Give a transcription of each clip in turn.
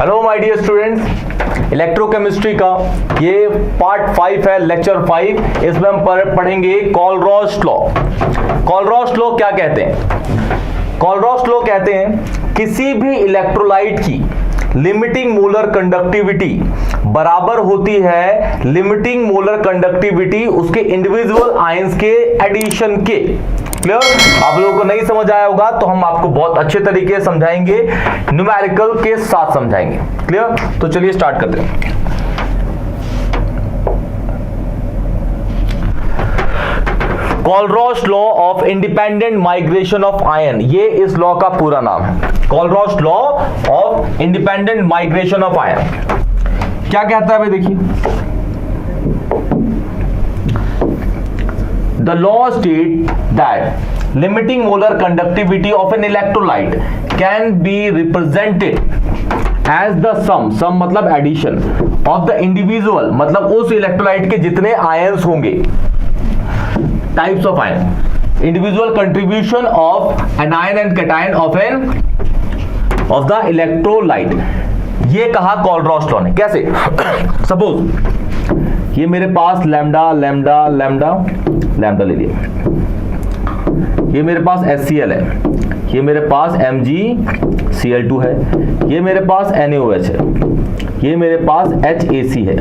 Hello my dear students, electrochemistry का ये part 5 है, लेक्चर 5। इसमें हम पढ़ेंगे कोलरॉस लॉ। कोलरॉस लॉ क्या कहते हैं? कोलरॉस लॉ कहते हैं किसी भी इलेक्ट्रोलाइट की लिमिटिंग मोलर कंडक्टिविटी बराबर होती है लिमिटिंग मोलर कंडक्टिविटी उसके इंडिविजुअल आयंस के एडिशन के। क्लियर? आप लोगों को नहीं समझ आया होगा तो हम आपको बहुत अच्छे तरीके से समझाएंगे, न्यूमेरिकल के साथ समझाएंगे। क्लियर? तो चलिए स्टार्ट करते हैं। कोलरॉस law of independent migration of ion, ये इस लॉ का पूरा नाम है। कोलरॉस law of independent migration of ion क्या कहता है भाई? देखिए, the law state that limiting molar conductivity of an electrolyte can be represented as the sum मतलब addition of the individual, मतलब उस इलेक्ट्रोलाइट के जितने आयंस होंगे, types of ion, individual contribution of anion and cation of the electrolyte। ये कहा कोलरॉस law ने। कैसे? सपोज ये मेरे पास लैम्डा लैम्डा लैम्डा लैम्डा ले लिया, ये मेरे पास HCl है, ये मेरे पास MgCl2 है, ये मेरे पास NaOH है, ये मेरे पास HAC है।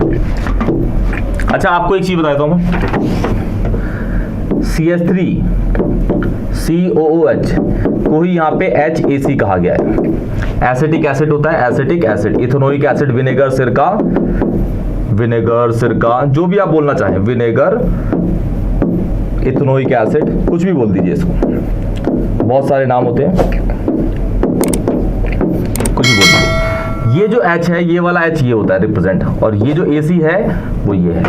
अच्छा, आपको एक चीज बताता हूं मैं, CH3COOH को ही यहाँ पे HAC कहा गया है। एसिटिक एसिड होता है, acetic acid, ethanoic acid, vinegar, सिरका, जो भी आप बोलना चाहें, विनेगर, इथेनोइक एसिड, कुछ भी बोल दीजिए इसको, बहुत सारे नाम होते हैं, कुछ भी बोल दीजिए। ये जो H है, ये वाला H ये होता है रिप्रेजेंट, और ये जो AC है वो ये है।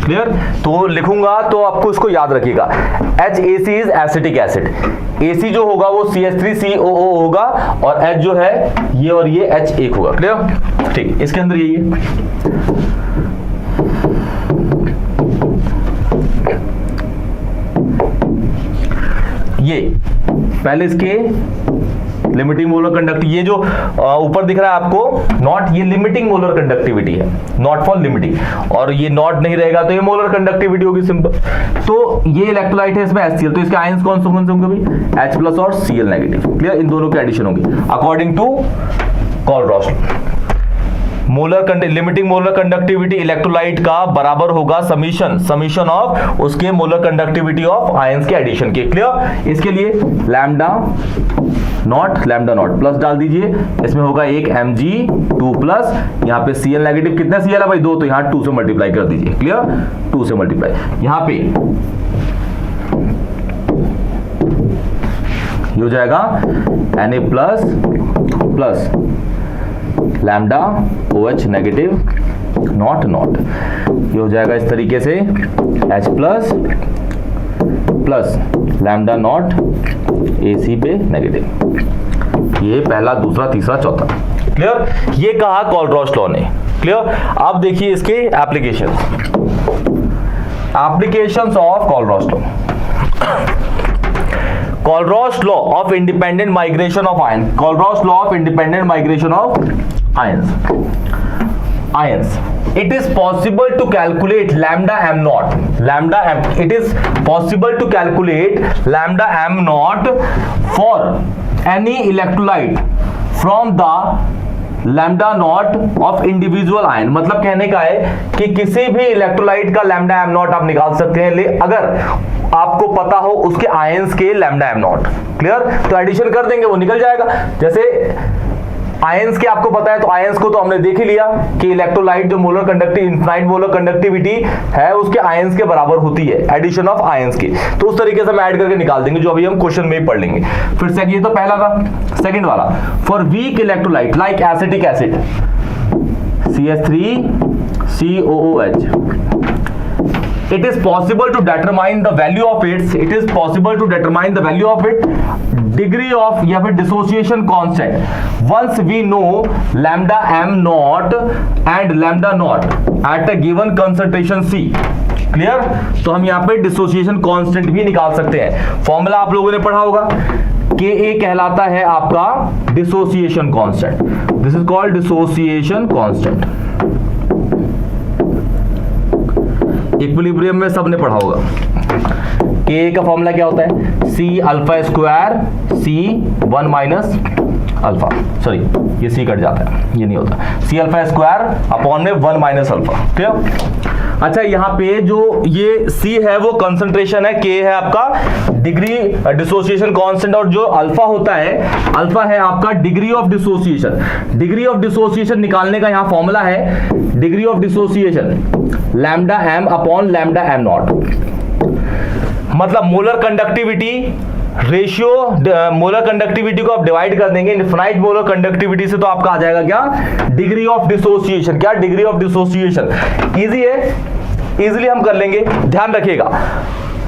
क्लियर? तो लिखूंगा तो आपको इसको याद रखिएगा, HAC is acetic acid, AC जो होगा वो CH3COO होगा, और H जो है ये और ये H एक होगा। क्लियर? ठीक, इसके अंदर यही है। ये पहले इसके लिमिटिंग मोलर कंडक्टिविटी, ये जो ऊपर दिख रहा है आपको नॉट, ये लिमिटिंग मोलर कंडक्टिविटी है, नॉट फॉर लिमिटिंग, और ये नॉट नहीं रहेगा तो ये मोलर कंडक्टिविटी होगी, सिंपल। तो ये इलेक्ट्रोलाइट है, इसमें HCl, तो इसके आयंस कौन से होंगे भाई? H+ और Cl नेगेटिव। क्लियर? इन दोनों के एडिशन होंगे according to Kohlrausch. Limiting molar conductivity electrolyte का बराबर होगा समीशन ऑफ उसके मोलर कंडक्टिविटी ऑफ आयंस के एडिशन के। क्लियर? इसके लिए लैम्डा नॉट प्लस डाल दीजिए, इसमें होगा एक Mg2+, यहाँ पे Cl नेगेटिव, कितना Cl है भाई? 2, तो यहाँ 2 से मल्टीप्लाई कर दीजिए। क्लियर? 2 से मल्टीप्लाई, यहाँ पे ये हो जाएगा Na++ lambda OH negative, not, ये हो जाएगा इस तरीके से H+ plus lambda not AC पे नेगेटिव। ये पहला, दूसरा, तीसरा, चौथा। क्लियर? ये कहा कोलरॉस लॉ ने। क्लियर? अब देखिए इसके applications of कोलरॉस law. कोलरॉस law of independent migration of ion, कोलरॉस law of independent migration of ions. It is possible to calculate lambda m naught. It is possible to calculate lambda m naught for any electrolyte from the lambda naught of individual ion. मतलब कहने का है कि किसी भी electrolyte का lambda M not आप निकाल सकते हैं, अगर आपको पता हो उसके आयंस के लैम्डा एम नॉट। क्लियर? तो एडिशन कर देंगे, वो निकल जाएगा। जैसे आयंस के आपको पता है, तो आयंस को तो हमने देख ही लिया कि इलेक्ट्रोलाइट जो मोलर इनफाइनाइट मोलर कंडक्टिविटी है उसके आयंस के बराबर होती है, एडिशन ऑफ आयंस की। तो उस तरीके से हम ऐड करके निकाल देंगे, जो अभी हम क्वेश्चन में ही पढ़ लेंगे। फिर ये तो पहला था। सेकंड वाला, for weak electrolyte like acetic acid CH3COOH, it is possible to determine the value of its degree of या फिर dissociation constant once we know lambda m naught and lambda naught at a given concentration C। Clear? तो हम यहाँ पे dissociation constant भी निकाल सकते हैं। फॉर्मूला आप लोगों ने पढ़ा होगा, Ka कहलाता है आपका dissociation constant, this is called dissociation constant. Equilibrium में सबने पढ़ा होगा। Ka का फॉर्मूला क्या होता है? C alpha square C1 minus alpha, sorry ये C कट जाता है, ये नहीं होता, C अल्फा स्क्वायर अपॉन में 1 माइनस अल्फा। क्लियर? अच्छा, यहाँ पे जो ये C है वो कंसंट्रेशन है, K है आपका डिग्री डिसोसिएशन कांस्टेंट, और जो अल्फा होता है, अल्फा है आपका degree of dissociation. Degree of dissociation निकालने का यहाँ फॉर्मूला है, degree of dissociation lambda m upon lambda m not. मतलब molar conductivity ratio, molar conductivity को आप डिवाइड कर देंगे इनफिनाइट मोलर कंडक्टिविटी से, तो आपका आ जाएगा क्या? Degree of dissociation. क्या? Degree of dissociation. इजी है, इजीली हम कर लेंगे, ध्यान रखिएगा।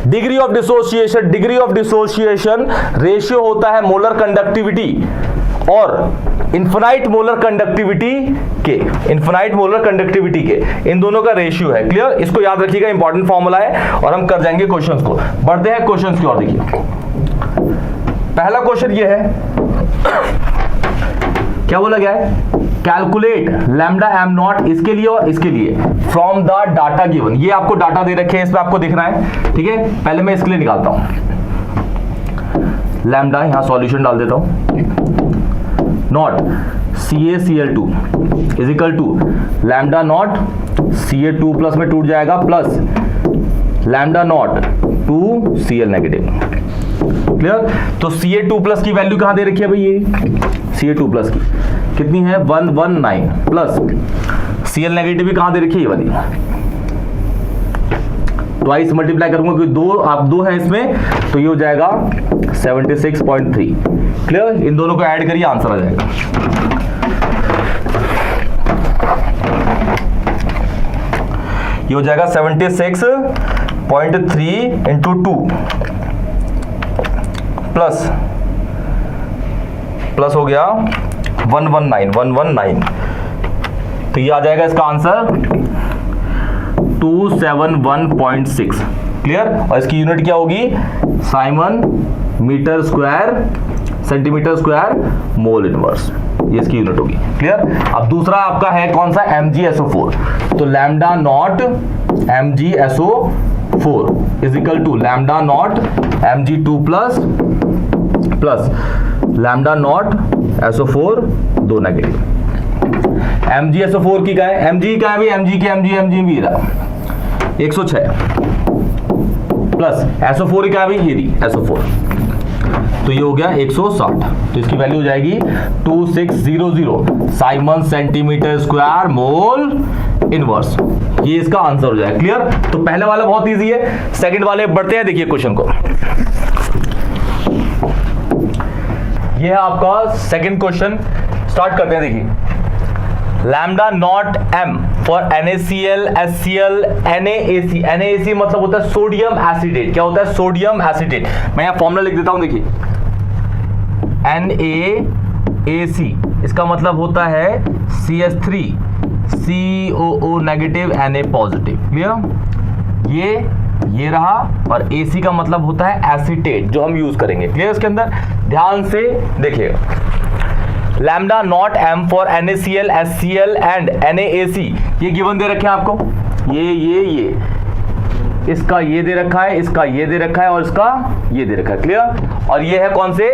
Degree of dissociation, degree of dissociation ratio होता है मोलर कंडक्टिविटी और इनफिनाइट मोलर कंडक्टिविटी के, इनफिनाइट मोलर कंडक्टिविटी के, इन दोनों का रेशियो है। क्लियर? इसको याद रखिएगा, इंपॉर्टेंट फॉर्मूला है, और हम कर जाएंगे क्वेश्चंस को। बढ़ते हैं क्वेश्चंस की ओर। देखिए पहला क्वेश्चन ये है, क्या बोला गया है? कैलकुलेट लैम्डा एम नॉट, इसके लिए और इसके लिए, फ्रॉम द डाटा गिवन। ये आपको डाटा दे रखे हैं, इस पे आपको दिखना है, ठीक है? पहले मैं इसके लिए निकालता हूं लैम्डा, यहां सॉल्यूशन डाल देता हूं। Naught CaCl2 is equal to lambda naught Ca2 plus में टूट जाएगा, plus lambda naught 2Cl negative. Clear? तो Ca2 प्लस की वैल्यू कहां दे रखी है भाई? ये Ca2 प्लस की कितनी है? 119, प्लस Cl नेगेटिव भी कहां दे रखी है? ये वाली। ट्वाइस मल्टीप्लाई करूंगा क्योंकि दो है इसमें, तो ये हो जाएगा 76.3। क्लियर? इन दोनों को ऐड करिए, आंसर आ जाएगा। ये हो जाएगा 76.3 इंटू 2 प्लस हो गया 119, तो ये आ जाएगा इसका आंसर 271.6। क्लियर? और इसकी यूनिट क्या होगी? Siemens metre square centimetre square mole inverse, ये इसकी यूनिट होगी। क्लियर? अब दूसरा आपका है कौन सा? MgSO4। तो lambda naught MgSO4 is equal to lambda naught Mg2 plus lambda naught SO4 दो नेगेटिव। MgSO4 की क्या है? Mg का है भाई, Mg भी रहा 106 प्लस SO4 का है भाई, ये रही SO4, तो ये हो गया 160। तो इसकी वैल्यू हो जाएगी 2600 Simon centimetre square mole inverse. ये इसका आंसर हो जाएगा। क्लियर? तो पहले वाला बहुत इजी है, सेकंड वाले बढ़ते हैं। देखिए क्वेश्चन को, ये है आपका सेकंड क्वेश्चन, स्टार्ट करते हैं। देखिए lambda naught m for NaCl, HCl, NaAC। NaAC मतलब होता है सोडियम एसिटेट। क्या होता है? Sodium acetate. मैं यहाँ फॉर्मूला लिख देता हूं, देखिए NaAC इसका मतलब होता है CH3 COO negative Na positive. Clear? ये रहा, और AC का मतलब होता है एसिटेट, जो हम यूज करेंगे। क्लियर? इसके अंदर ध्यान से देखिएगा, lambda naught m for NaCl, HCl and NaAC ये गिवन दे रखे हैं आपको। ये इसका ये दे रखा है, इसका ये दे रखा है, और इसका ये दे रखा है। क्लियर? और ये है कौन से?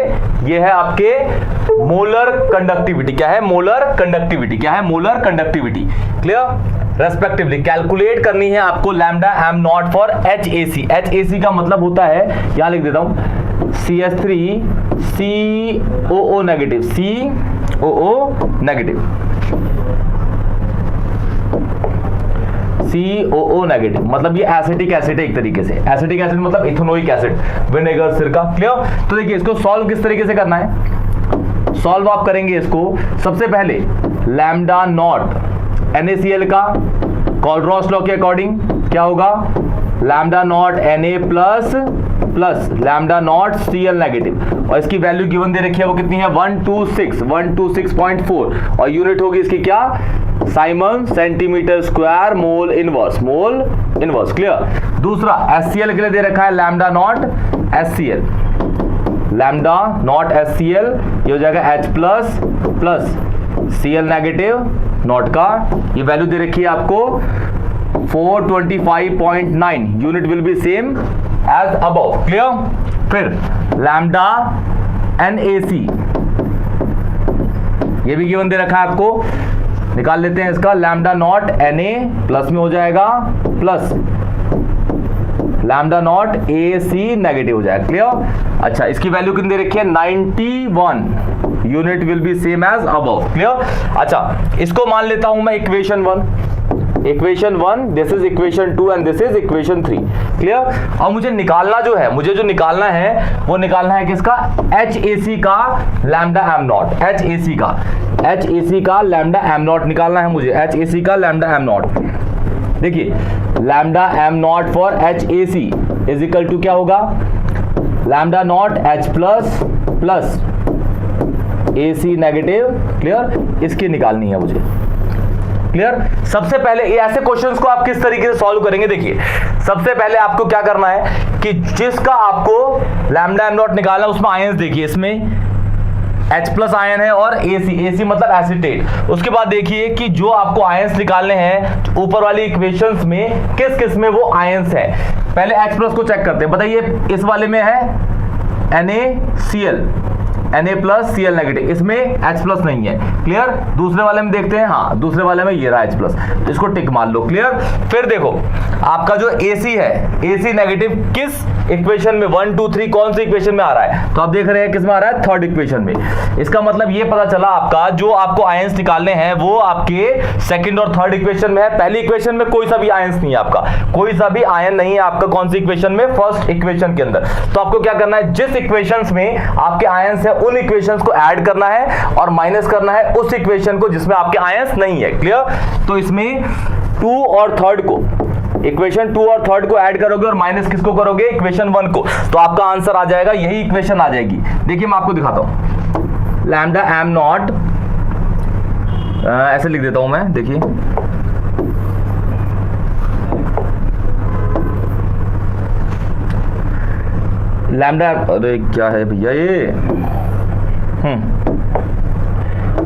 ये है आपके मोलर कंडक्टिविटी। क्या है? Molar conductivity. क्या है? Molar conductivity. Clear? Respectively calculate करनी है आपको lambda M naught for HAC। HAC का मतलब होता है, यहां लिख देता हूं, CH3 COO negative, COO negative, COO negative मतलब ये एसिटिक एसिड है एक तरीके से। एसिटिक एसिड मतलब इथेनोइक एसिड, विनेगर, सिरका। क्लियर? तो देखिए इसको सॉल्व किस तरीके से करना है। सॉल्व आप करेंगे इसको, सबसे पहले लैम्डा नॉट NaCl का कोलरॉस लॉ के अकॉर्डिंग क्या होगा? Lambda not Na plus lambda not Cl negative, और इसकी वैल्यू गिवन दे रखी है, वो कितनी है? 126.4, और यूनिट होगी इसकी क्या? Siemens centimetre square mole inverse, mole inverse. Clear? दूसरा HCl के लिए दे रखा है lambda naught HCl lambda naught HCl, ये हो जाएगा H plus plus Cl negative naught का, ये वैल्यू दे रखी है आपको 425.9, unit will be same as above, clear. फिर लैम्डा NaC, ये भी गिवन दे रखा है आपको, निकाल लेते हैं इसका, लैम्डा नॉट Na प्लस में हो जाएगा plus lambda not AC negative हो जाएगा, क्लियर। अच्छा, इसकी वैल्यू कितनी दे रखी है 91, unit will be same as above, clear. अच्छा, इसको मान लेता हूं मैं equation 1, this is equation 2 and this is equation 3, clear. और मुझे निकालना जो है, मुझे जो निकालना है वो निकालना है किसका, HAC का लैम्डा एम नॉट, HAC का लैम्डा एम नॉट निकालना है मुझे, HAC का लैम्डा एम नॉट। देखिए lambda M naught for HAC is equal to क्या होगा, lambda naught H plus plus AC negative, clear. इसकी निकालनी है मुझे, क्लियर। सबसे पहले ये ऐसे क्वेश्चंस को आप किस तरीके से सॉल्व करेंगे, देखिए सबसे पहले आपको क्या करना है कि जिसका आपको लैम्डा एम नॉट निकालना है उसमें आयंस देखिए, इसमें H प्लस आयन है और AC मतलब एसिटेट। उसके बाद देखिए कि जो आपको आयंस निकालने हैं ऊपर वाली इक्वेशंस में किस किस में वो आयंस है। पहले H प्लस को चेक करते हैं, बताइए इस वाले में है NaCl, Na plus Cl negative, इसमें H प्लस नहीं है, क्लियर। दूसरे वाले में देखते हैं, हाँ दूसरे वाले में ये रहा H प्लस, इसको टिक मान लो, क्लियर। फिर देखो आपका जो AC है, AC नेगेटिव किस इक्वेशन में, 1 2 3 कौन सी इक्वेशन में आ रहा है, तो आप देख रहे हैं किस में आ रहा है, थर्ड इक्वेशन में। इसका मतलब ये पता चला आपका जो आपको आयंस निकालने हैं वो आपके सेकंड और थर्ड इक्वेशन में है। पहली इक्वेशन में कोई सा भी आयंस नहीं है आपका, कोई सा भी आयन नहीं है आपका, कौन सी इक्वेशन में, फर्स्ट इक्वेशन के अंदर। तो आपको क्या करना है, जिस इक्वेशंस में आपके आयंस है उन इक्वेशंस को ऐड करना है और माइनस करना है उस इक्वेशन को जिसमें आपके आयंस नहीं है, क्लियर। तो इसमें 2 और 3 को, इक्वेशन 2 और 3 को ऐड करोगे और माइनस किसको करोगे, इक्वेशन 1 को, तो आपका आंसर आ जाएगा, यही इक्वेशन आ जाएगी। देखिए मैं आपको दिखाता हूं, लैम्डा एम नॉट ऐसे लिख देता हूं मैं, देखिए लैम्डा, अरे क्या है भैया ये,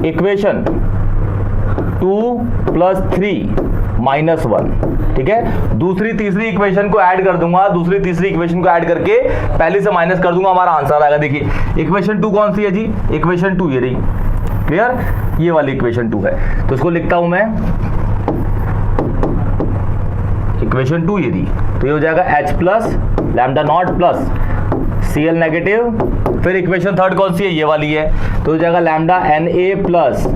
इक्वेशन 2 प्लस 3 माइनस 1, ठीक है। दूसरी तीसरी इक्वेशन को ऐड कर दूंगा, दूसरी तीसरी इक्वेशन को ऐड करके पहले से माइनस कर दूंगा, हमारा आंसर आएगा। देखिए इक्वेशन 2 कौन सी है जी, इक्वेशन 2 ये रही, क्लियर, ये वाली इक्वेशन 2 है। तो इसको लिखता हूं मैं, इक्वेशन 2 ये रही, तो ये हो जाएगा H plus lambda not plus Cl negative. फिर इक्वेशन 3 कौन सी है, ये वाली है, तो हो जाएगा lambda Na plus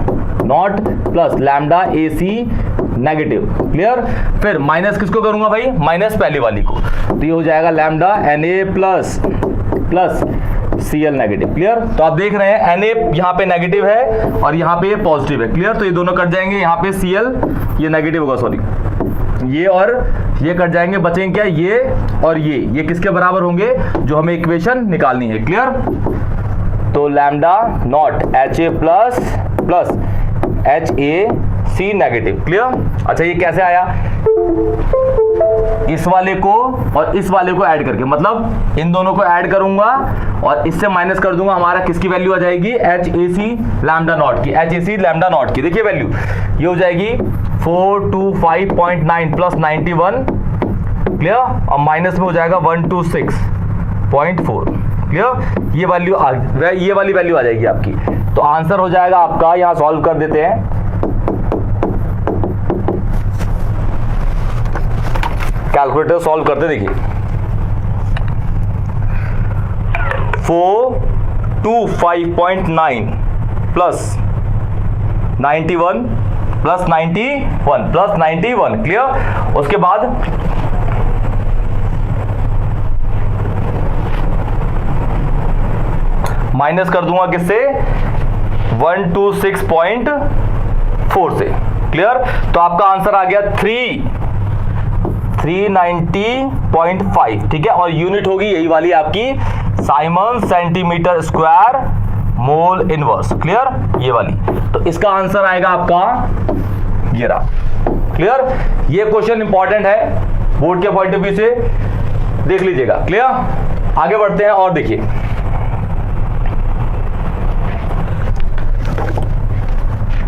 not plus lambda AC negative, clear. फिर माइनस किसको करूंगा भाई, माइनस पहले वाली को, तो ये हो जाएगा lambda Na plus plus Cl negative, clear. तो आप देख रहे हैं Na यहाँ पे नेगेटिव है और यहाँ पे पॉजिटिव है, क्लियर। तो ये दोनों कट जाएंगे, यहाँ पे Cl ये नेगेटिव होगा, सॉरी ये और ये कट जाएंगे, बचेंगे क्या, ये और ये किसके बराबर होंगे, जो हमें इक्वेशन निकालनी है, क्लियर। तो lambda not Ha plus plus HAC negative, clear. अच्छा ये कैसे आया, इस वाले को और इस वाले को ऐड करके, मतलब इन दोनों को ऐड करूंगा और इससे माइनस कर दूंगा, हमारा किसकी वैल्यू आ जाएगी, HAC लैम्डा नॉट की, HAC लैम्डा नॉट की। देखिए वैल्यू ये हो जाएगी 425.9 प्लस 91, क्लियर, और माइनस में हो जाएगा 126.4, क्लियर। ये वैल्यू ये वाली वैल्यू आ जाएगी आपकी। तो आंसर हो जाएगा आपका, यहां सॉल्व कर देते हैं, कैलकुलेटर सॉल्व करते, देखिए 425.9 प्लस 91 प्लस 91 प्लस 91, क्लियर। उसके बाद माइनस कर दूंगा किससे, 126.4 से, क्लियर। तो आपका आंसर आ गया 390.5, ठीक है। और यूनिट होगी यही वाली आपकी, Simon centimetre square mole inverse, clear, ये वाली। तो इसका आंसर आएगा आपका ये रहा, क्लियर। ये क्वेश्चन इंपॉर्टेंट है बोर्ड के पॉइंट ऑफ व्यू से, देख लीजिएगा, क्लियर। आगे बढ़ते हैं और देखिए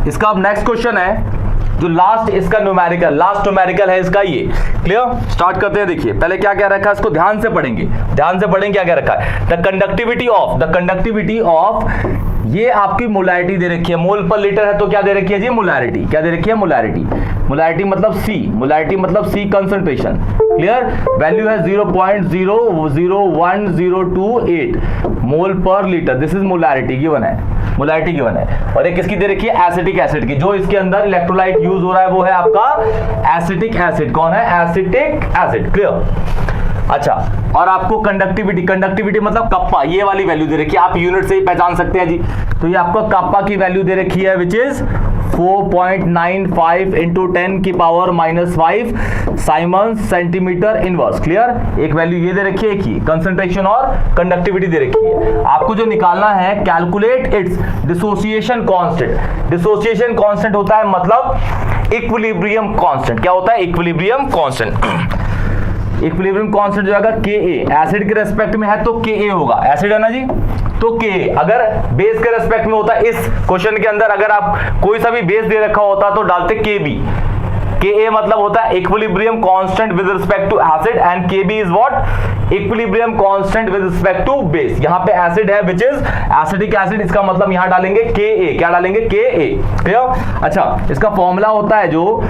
इसका अब नेक्स्ट क्वेश्चन है जो लास्ट इसका न्यूमेरिकल है इसका ये। क्लियर, स्टार्ट करते हैं। देखिए पहले क्या क्या रखा है इसको ध्यान से पढ़ेंगे क्या क्या रखा है। द कंडक्टिविटी ऑफ ये आपकी मोलैरिटी दे रखी है, मोल पर लीटर है तो क्या दे रखी है जी, मोलैरिटी। क्या दे रखी है, मोलैरिटी मतलब सी कंसंट्रेशन। क्लियर, वैल्यू है 0.001028 मोल पर litre, this is molarity given है, और एक किसकी दे रखी है, एसिटिक एसिड की। जो इसके अंदर इलेक्ट्रोलाइट यूज हो रहा है वो है आपका एसिटिक एसिड। कौन है, एसिटिक एसिड। क्लियर, अच्छा, और आपको कंडक्टिविटी मतलब कप्पा, ये वाली वैल्यू दे रखी है, आप यूनिट से ही पहचान सकते हैं जी। तो ये आपको कप्पा की वैल्यू दे रखी है विच इज 4.95 इंटू 10 की power -5 Simon centimetre inverse. Clear, एक वैल्यू ये दे रखी है, एक ही कंसंट्रेशन और कंडक्टिविटी दे रखी है। आपको जो निकालना है, calculate its dissociation constant. Dissociation constant होता है मतलब इक्विलिब्रियम कांस्टेंट। क्या होता है, इक्विलिब्रियम कांस्टेंट। इक्विलिब्रियम कांस्टेंट जो है Ka, एसिड के रेस्पेक्ट में है तो Ka होगा, एसिड है ना जी, तो Ka। अगर बेस के रेस्पेक्ट में होता है, इस क्वेश्चन के अंदर अगर आप कोई सा भी बेस दे रखा होता तो डालते Kb। Ka मतलब होता है equilibrium constant with respect to acid and Kb is what, equilibrium constant with respect to base. यहाँ पे एसिड है विच इज एसिटिक एसिड, इसका मतलब यहाँ डालेंगे Ka। क्या डालेंगे, Ka। क्लियर, अच्छा, इसका फॉर्मूला होता है जो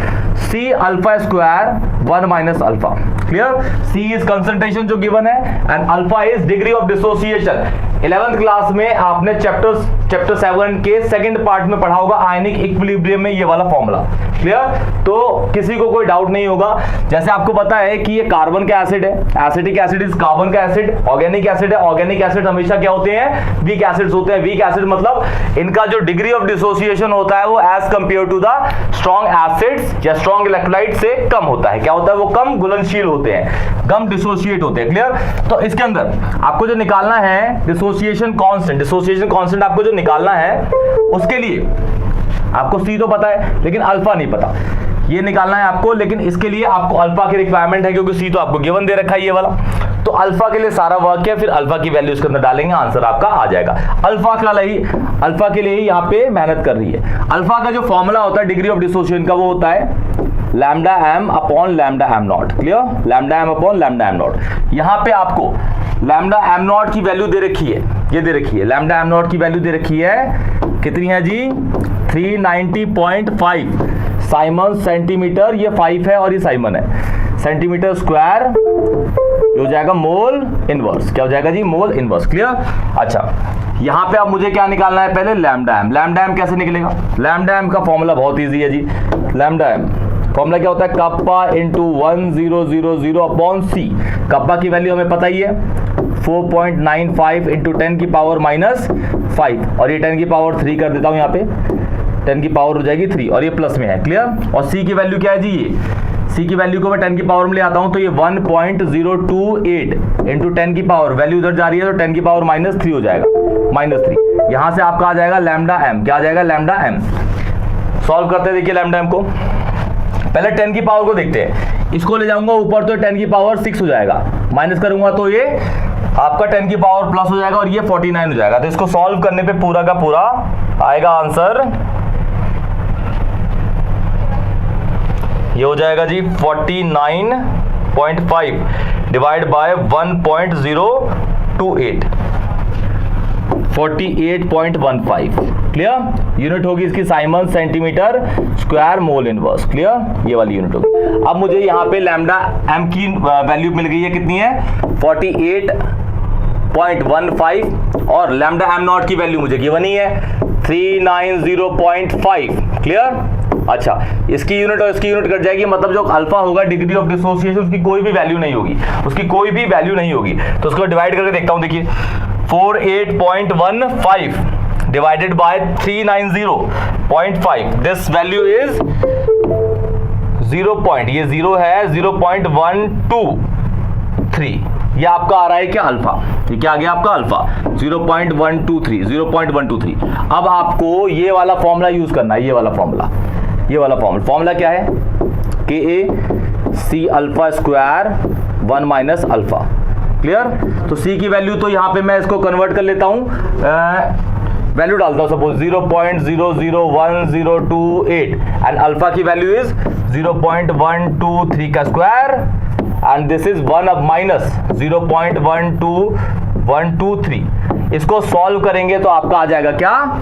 C alpha square 1 minus alpha. Clear, C is concentration जो गिवन है and alpha is degree of dissociation. 11th class में आपने चैप्टर 7 के सेकंड पार्ट में पढ़ा होगा आयनिक इक्विलिब्रियम में ये वाला फॉर्मूला। क्लियर, तो किसी को कोई डाउट नहीं होगा। जैसे आपको पता है कि ये कार्बन का एसिड है, एसिटिक एसिड इज कार्बन का एसिड, ऑर्गेनिक एसिड है, ऑर्गेनिक एसिड हमेशा क्या होते हैं, वीक एसिड्स होते हैं। वीक एसिड मतलब इनका जो डिग्री ऑफ डिसोसिएशन होता है वो as compare to the strong acids या स्ट्रॉन्ग इलेक्ट्रोलाइट से कम होता है। क्या होता है, वो कम घुलनशील होते हैं, कम डिसोसिएट होते हैं। क्लियर, तो इसके अंदर आपको जो निकालना है डिसोसिएशन कांस्टेंट आपको जो निकालना है उसके लिए आपको C तो पता है लेकिन अल्फा नहीं पता, ये निकालना है आपको। लेकिन इसके लिए आपको अल्फा की रिक्वायरमेंट है क्योंकि C तो आपको गिवन दे रखा है ये वाला। तो अल्फा के लिए सारा वर्क है, फिर अल्फा की वैल्यू इसके अंदर डालेंगे, आंसर आपका आ जाएगा। अल्फा के लिए यहाँ पे मेहनत कर रही है। अल्फा का जो फॉर्मूला होता है डिग्री ऑफ डिसोसिएशन का वो होता है lambda m upon lambda m not. Clear, lambda m upon lambda m not. यहाँ पे आपको लैम्डा m नॉट की वैल्यू दे रखी है, ये दे रखी है, लैम्डा m नॉट की वैल्यू दे रखी है, कितनी है जी, 390.5 साइमन सेंटीमीटर। ये 5 है और ये साइमन है, सेंटीमीटर स्क्वायर हो जाएगा मोल इनवर्स। क्या हो जाएगा जी, मोल इनवर्स। क्लियर, अच्छा, यहाँ पे अब मुझे क्या निकालना है, पहले लैम्डा m कैसे निकलेगा। लैम्डा m का फॉर्मूला बहुत इजी है जी। लैम्डा m फॉर्मूला क्या होता है, kappa into 1000 upon C। Kappa की वैल्यू हमें पता ही है 4.95 इंटू 10 की पावर -5 और ये 10 की पावर 3 कर देता हूं, यहाँ पे 10 की पावर हो जाएगी 3 और ये प्लस में है। क्लियर, और C की वैल्यू क्या है जी, ये C की वैल्यू को मैं 10 की पावर में ले आता हूं तो ये 1.028 इंटू 10 की पावर, वैल्यू उधर जा रही है तो 10 की पावर -3 हो जाएगा, -3। यहां से आपका आ जाएगा लैम्डा m। क्या आ जाएगा, लैम्डा m। सॉल्व करते हैं, देखिए लैम्डा m को, पहले 10 की पावर को देखते हैं। इसको ले जाऊंगा ऊपर तो 10 की पावर 6 हो जाएगा, माइनस करूंगा तो ये आपका 10 की पावर प्लस हो जाएगा और ये 49 हो जाएगा। तो इसको सॉल्व करने पे पूरा का पूरा आएगा आंसर, ये हो जाएगा जी 49.5 डिवाइड बाय 1.028, 48.15। क्लियर, यूनिट होगी इसकी Simon centimetre square mole inverse. Clear, ये वाली यूनिट होगी। अब मुझे यहाँ पे लैम्डा m की वैल्यू मिल गई है, कितनी है, 48.15 और लैम्डा m नॉट की वैल्यू मुझे गिवन ही है 390.5। क्लियर, अच्छा, इसकी यूनिट और इसकी यूनिट कट जाएगी, मतलब जो अल्फा होगा डिग्री ऑफ डिसोसिएशन उसकी कोई भी वैल्यू नहीं होगी, तो उसको डिवाइड करके देखता हूं। देखिए 48.15 divided by 390.5, this value is 0. ये 0 है, 0.123। ये आपका आ रहा है क्या, अल्फा। ये क्या आ गया आपका, अल्फा 0.123। अब आपको ये वाला फॉर्मूला यूज करना है, ये वाला फॉर्मूला क्या है, KaC alpha square 1 minus alpha. Clear, तो C की वैल्यू तो यहाँ पे मैं इसको कन्वर्ट कर लेता हूँ, वैल्यू डालता हूं, सपोज 0.001028 एंड अल्फा की वैल्यू इज 0.123 का स्क्वायर एंड दिस इज 1 अब माइनस 0.12123। इसको सॉल्व करेंगे तो आपका आ जाएगा क्या,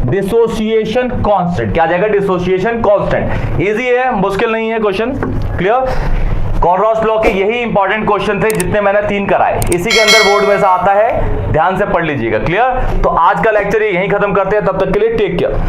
डिसोसिएशन कांस्टेंट। क्या आ जाएगा, डिसोसिएशन कांस्टेंट। इजी है, मुश्किल नहीं है क्वेश्चन। क्लियर। कॉनरॉस लॉ के यही इंपॉर्टेंट क्वेश्चन थे जितने मैंने 3 कराए, इसी के अंदर बोर्ड में से आता है, ध्यान से पढ़ लीजिएगा। क्लियर। तो आज का लेक्चर यहीं खत्म करते हैं, तब तक के लिए टेक केयर।